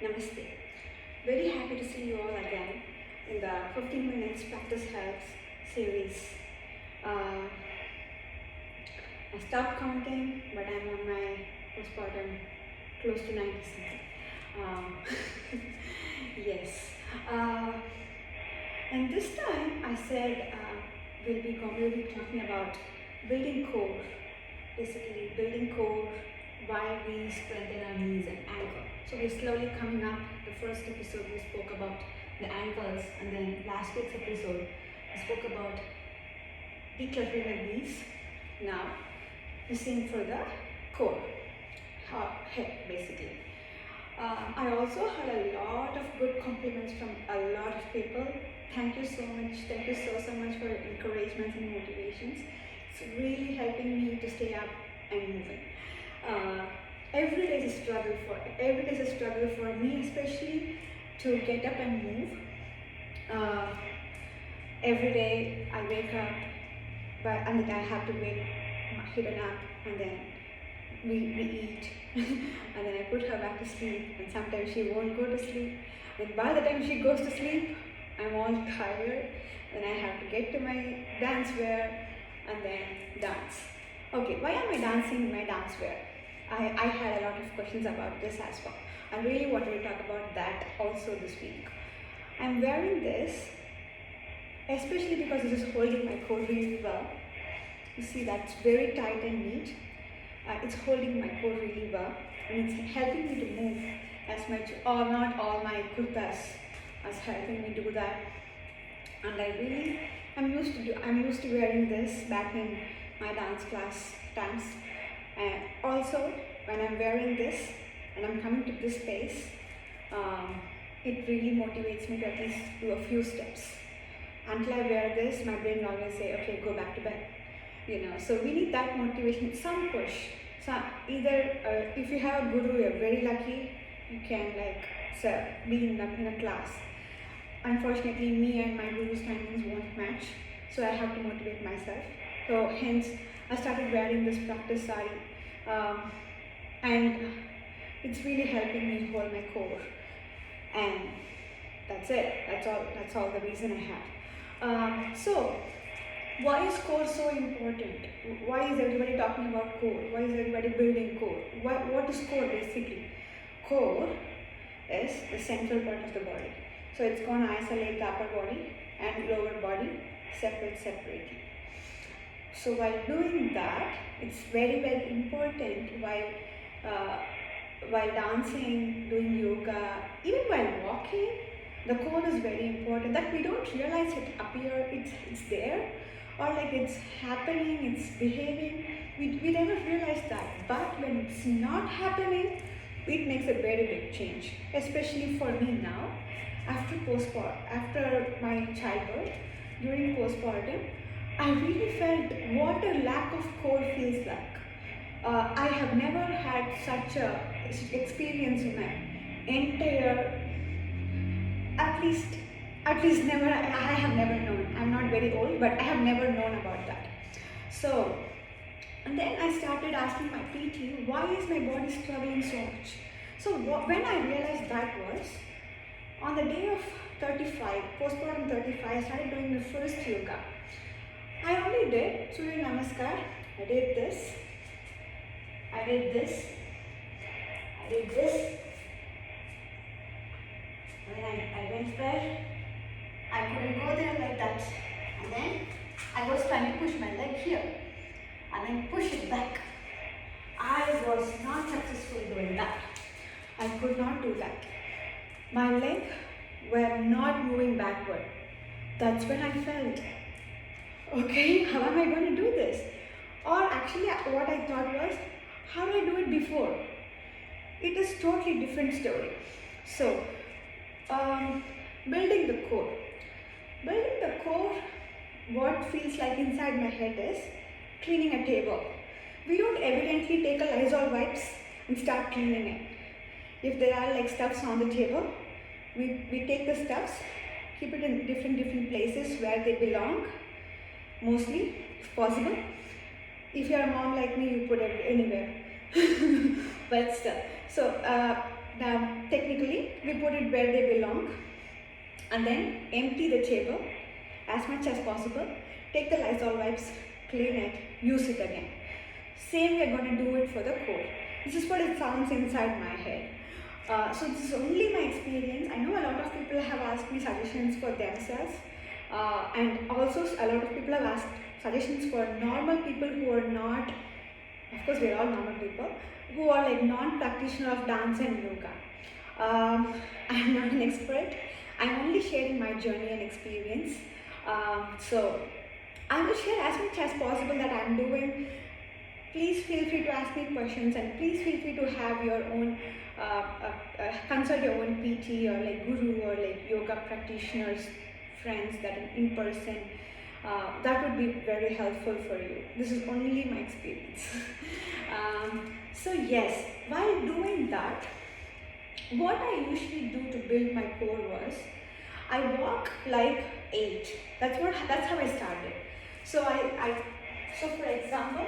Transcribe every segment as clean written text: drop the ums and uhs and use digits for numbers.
Namaste. Very happy to see you all again in the 15 minutes practice helps series. I stopped counting, but I'm on my postpartum close to 90 something. Yes. And this time I said we'll be talking about building core. Basically, building core, why we strengthen our knees and ankle. So we're slowly coming up. The first episode we spoke about the ankles, and then last week's episode we spoke about decluttering the knees. Now the same for the core, head basically. I also had a lot of good compliments from a lot of people. Thank you so much. Thank you so much for your encouragements and motivations. It's really helping me to stay up and moving. Every day is a struggle for me, especially to get up and move. Every day I wake up, and then I have to hit a nap, and then we eat, and then I put her back to sleep, and sometimes she won't go to sleep. And by the time she goes to sleep, I'm all tired, then I have to get to my dance wear and then dance. Okay, why am I dancing in my dance wear? I had a lot of questions about this as well. I really wanted to talk about that also this week. I'm wearing this especially because this is holding my core really well. You see, that's very tight and neat. It's holding my core really well, and it's helping me to move as much, or not all my kurtas is helping me do that. And I'm used to wearing this back in my dance class times. And also, when I'm wearing this and I'm coming to this space, it really motivates me to at least do a few steps. Until I wear this, my brain will always say, okay, go back to bed. So we need that motivation, some push. So either if you have a guru, you're very lucky, you can be in a class. Unfortunately, me and my guru's timings won't match, so I have to motivate myself. So hence, I started wearing this practice sari, and it's really helping me hold my core. And that's it. That's all the reason I have. So why is core so important? Why is everybody talking about core? Why is everybody building core? What is core basically? Core is the central part of the body. So it's going to isolate the upper body and lower body separately. So while doing that, it's very, very important while dancing, doing yoga, even while walking, the core is very important. That we don't realize it appear, it's there, or it's happening, it's behaving. We never realize that. But when it's not happening, it makes a very big change. Especially for me now, after my childbirth, during postpartum, I really felt what a lack of core feels like. I have never had such a experience in my entire, at least never, I have never known. I'm not very old, but I have never known about that. So, and then I started asking my PT, why is my body struggling so much? So when I realized that was, on the day of 35, postpartum 35, I started doing the first yoga. I only did Surya Namaskar, I did this, and then I went there. I couldn't go there like that, and then I was trying to push my leg here, and then push it back. I was not successful doing that. I could not do that. My legs were not moving backward. That's when I felt, okay, how am I going to do this? Or actually what I thought was, how did I do it before? It is totally different story. So, building the core. Building the core, what feels like inside my head is cleaning a table. We don't evidently take a Lysol wipes and start cleaning it. If there are stuffs on the table, we take the stuffs, keep it in different places where they belong, mostly, if possible. If you're a mom like me, you put it anywhere. But still. So now technically, put it where they belong, and then empty the table as much as possible. Take the Lysol wipes, clean it, use it again. Same, we are going to do it for the core. This is what it sounds inside my head. So this is only my experience. I know a lot of people have asked me suggestions for themselves, and also a lot of people have asked suggestions for normal people who are not, of course we are all normal people, who are like non-practitioner of dance and yoga. I am not an expert. I am only sharing my journey and experience. So I will share as much as possible that I am doing. Please feel free to ask me questions, and please feel free to have your own, consult your own PT or like guru or like yoga practitioners, friends that are in person. That would be very helpful for you. This is only my experience. So yes, while doing that, what I usually do to build my core was, I walk like 8. That's how I started. So so for example,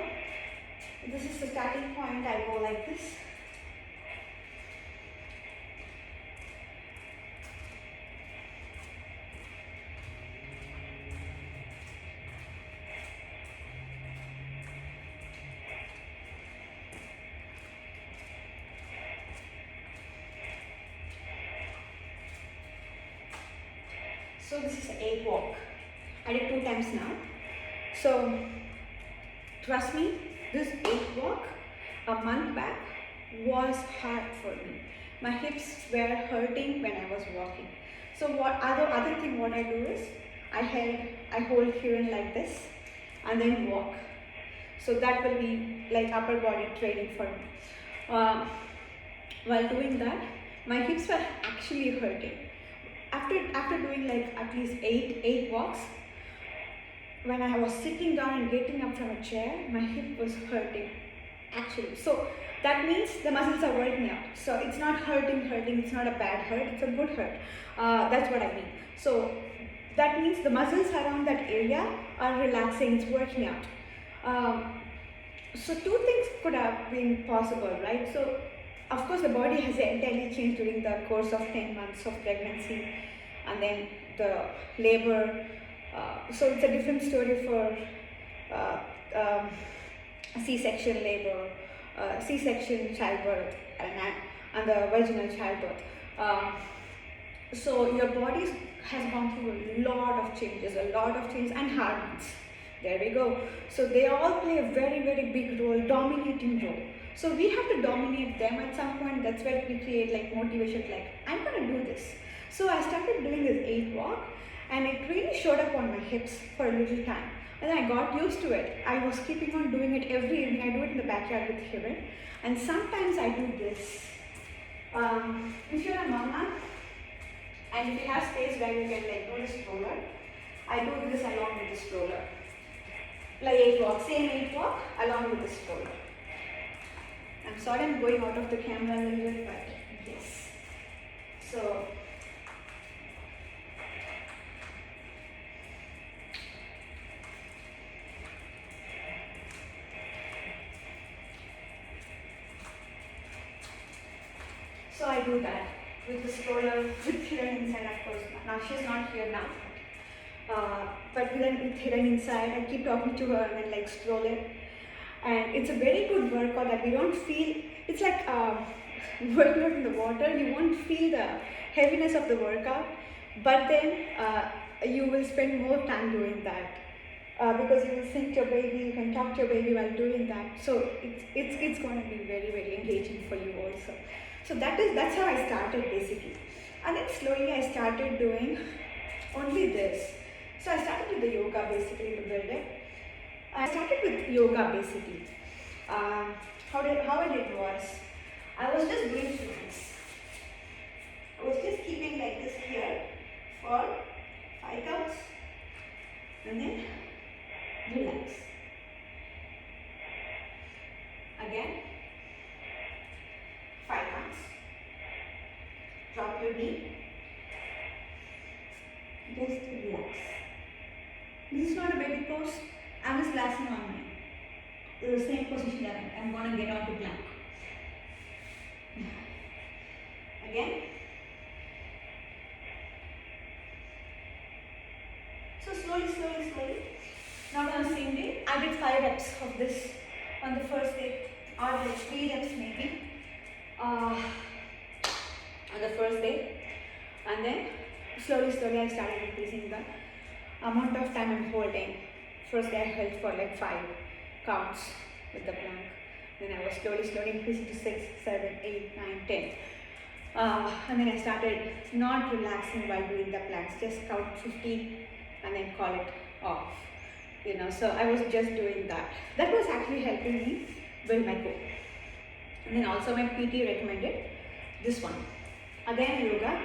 this is the starting point. I go like this. So this is an 8 walk. I did 2 times now. So trust me, this 8 walk a month back was hard for me. My hips were hurting when I was walking. So what other thing what I do is, I hold here like this and then walk. So that will be like upper body training for me. While doing that, my hips were actually hurting. After doing like at least 8 walks, when I was sitting down and getting up from a chair, my hip was hurting actually. So that means the muscles are working out. So it's not hurting, it's not a bad hurt, it's a good hurt. That's what I mean. So that means the muscles around that area are relaxing, it's working out. So 2 things could have been possible, right? So of course the body has entirely changed during the course of 10 months of pregnancy and then the labor. So it's a different story for C-section labor, C-section childbirth, and the vaginal childbirth. So your body has gone through a lot of changes, and hormones. There we go. So they all play a very, very big role, dominating role. So we have to dominate them at some point. That's where we create like motivation, like I'm gonna do this. So I started doing this 8 walk, and it really showed up on my hips for a little time. And then I got used to it. I was keeping on doing it every evening. I do it in the backyard with Hiran. And sometimes I do this. If you're a mama, and if you have space where you can like do the stroller, I do this along with the stroller. Like 8 walk, same 8 walk along with the stroller. I'm sorry I'm going out of the camera a little bit, but yes. So I do that with the stroller, with Hiran inside, of course. Now she's not here now. But with Hiran inside, I keep talking to her and then like stroll it. And it's a very good workout that we don't feel, it's like working out in the water. You won't feel the heaviness of the workout, but then you will spend more time doing that. Because you will think to your baby, you can talk to your baby while doing that. So it's going to be very, very engaging for you also. So that's how I started basically. And then slowly I started doing only this. So I started with the yoga basically to build it. I started with yoga basically. How I did was, I was just doing this. I was just keeping like this here for 5 counts and then relax. Again, 5 counts. Drop your knee. Just relax. This is not a baby pose. I'm just relaxing on the same position that I'm going to get out to plank. Again, slowly, slowly, slowly. Not on the same day. I did 5 reps of this on the first day, or like 3 reps maybe on the first day, and then slowly, slowly I started increasing the amount of time I'm holding. First day I held for like 5 counts with the plank. Then I was slowly, slowly increasing to 6, 7, 8, 9, 10. And then I started not relaxing while doing the planks, just count 50 and then call it off. You know, so I was just doing that. That was actually helping me build my core. And then also my PT recommended this one. Again, yoga.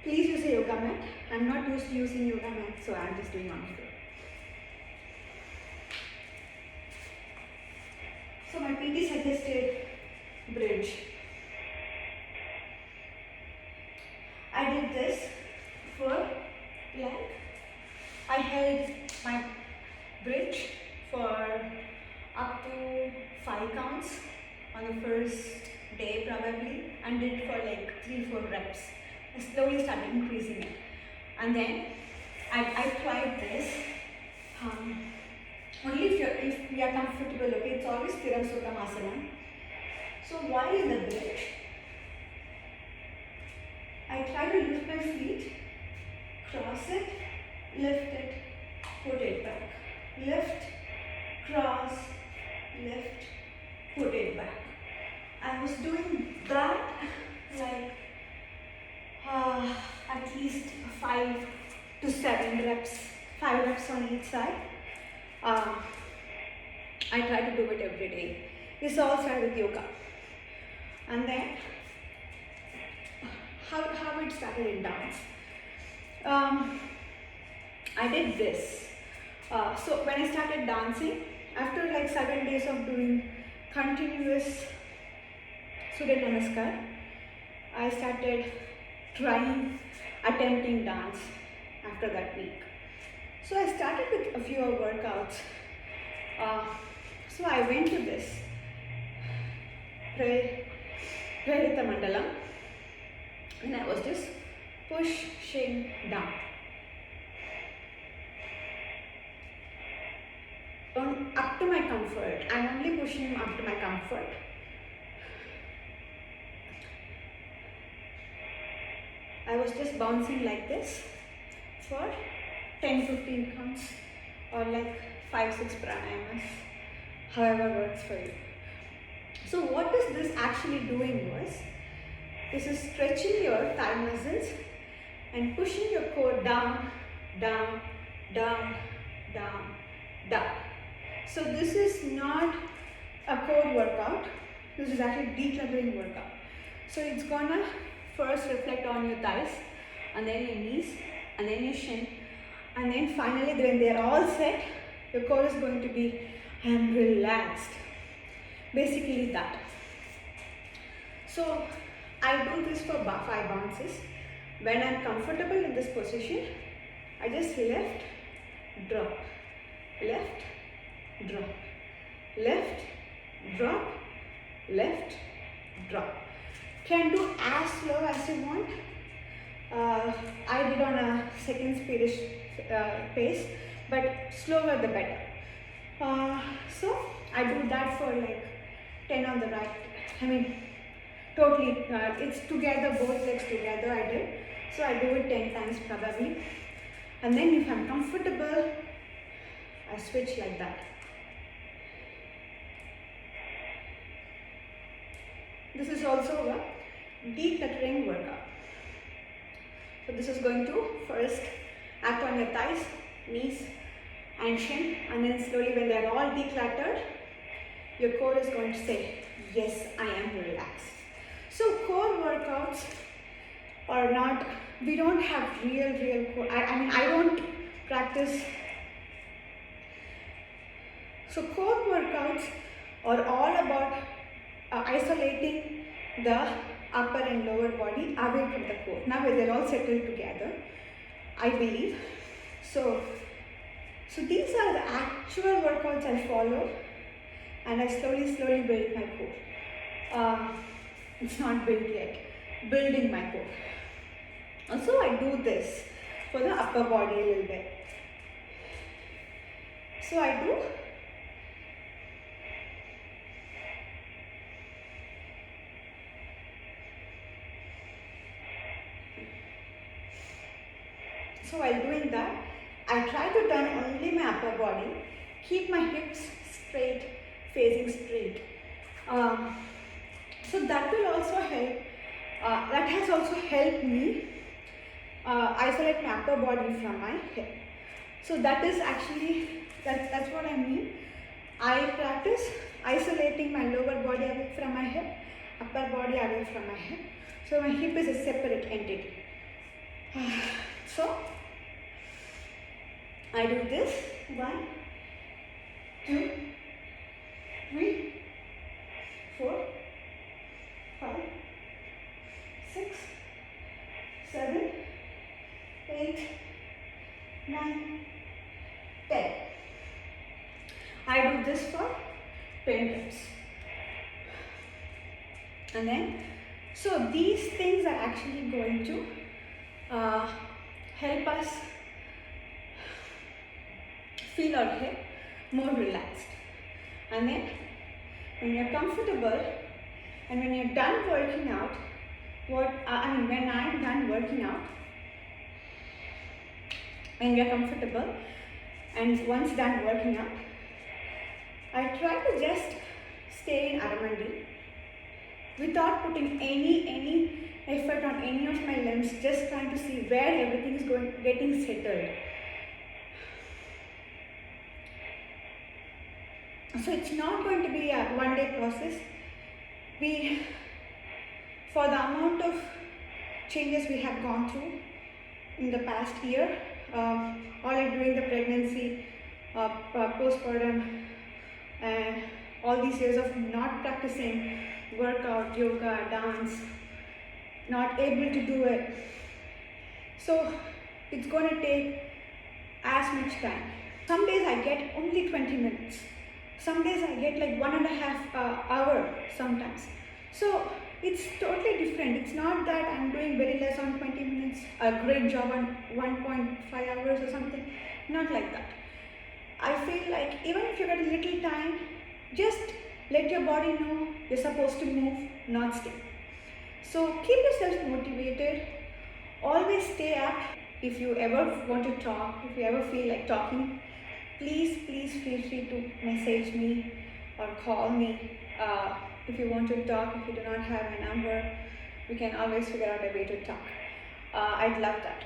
Please use a yoga mat. I'm not used to using yoga mat, so I'm just doing on the floor. So my PT suggested bridge. I did this for plank. I held my bridge for up to 5 counts on the first day probably, and did for like 3-4 reps. I slowly started increasing it, and then I tried this. Only if we are comfortable. Okay, it's always Stiram Sukam Asana. So while in the bridge, I try to lift my feet, cross it, lift it, put it back. Lift, cross, lift, put it back. I was doing that like at least 5 to 7 reps, 5 reps on each side. I try to do it every day. This all started with yoga. And then how it started in dance. I did this. So when I started dancing, after like 7 days of doing continuous Surya Namaskar, I started attempting dance after that week. So I started with a few workouts. So I went to this Prerita Mandalam, and I was just pushing down. Up to my comfort. I'm only pushing up to my comfort. I was just bouncing like this for 10-15 counts, or like 5-6 pranayamas, however works for you. So what is this actually doing was, this is stretching your thigh muscles and pushing your core down, down, down, down, down. So this is not a core workout, this is actually decluttering workout. So it's gonna first reflect on your thighs, and then your knees, and then your shin, and then finally when they are all set, your core is going to be, I am relaxed. Basically that. So I do this for 5 bounces. When I am comfortable in this position, I just left, drop, left, drop, left, drop, left, drop. Can do as slow as you want. I did on a second speedish pace, but slower the better. So I do that for like 10 on the right. I mean, totally, it's together, both legs together I did. So I do it 10 times probably. And then if I'm comfortable, I switch like that. This is also a decluttering workout. So this is going to first act on your thighs, knees and shin, and then slowly when they are all decluttered, your core is going to say, yes, I am relaxed. So core workouts are not, we don't have real core. I mean, I don't practice. So core workouts are all about isolating the upper and lower body away from the core. Now they're all settled together, I believe. So these are the actual workouts I follow, and I slowly build my core. It's not built yet, building my core. Also I do this for the upper body a little bit. So I do. So while doing that, I try to turn only my upper body, keep my hips straight, facing straight. So that will also help, that has also helped me isolate my upper body from my head. So that is actually, that's what I mean. I practice isolating my lower body away from my head, upper body away from my head. So my hip is a separate entity. So I do this, 1, 2, 3, 4, 5, 6, 7, 8, 9, 10. I do this for 10 reps. And then, so these things are actually going to help us feel our hip more relaxed. And then when you're comfortable and when you're done working out, when I'm done working out, when we are comfortable and once done working out, I try to just stay in Aramandi without putting any effort on any of my limbs, just trying to see where everything is getting settled. So it's not going to be a one-day process. For the amount of changes we have gone through in the past year, all during the pregnancy, postpartum, and all these years of not practicing workout, yoga, dance, not able to do it. So it's going to take as much time. Some days I get only 20 minutes. Some days I get like 1.5 hour sometimes. So it's totally different. It's not that I'm doing very less on 20 minutes, a great job on 1.5 hours or something. Not like that. I feel like even if you get a little time, just let your body know you're supposed to move, not stay. So keep yourself motivated. Always stay up. If you ever want to talk, if you ever feel like talking, please feel free to message me or call me. If you want to talk, if you do not have my number, we can always figure out a way to talk. I'd love that.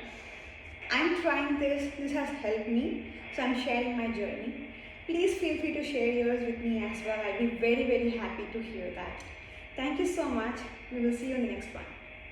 I'm trying this has helped me, so I'm sharing my journey. Please feel free to share yours with me as well. I'll be very happy to hear that. Thank you so much. We will see you in the next one.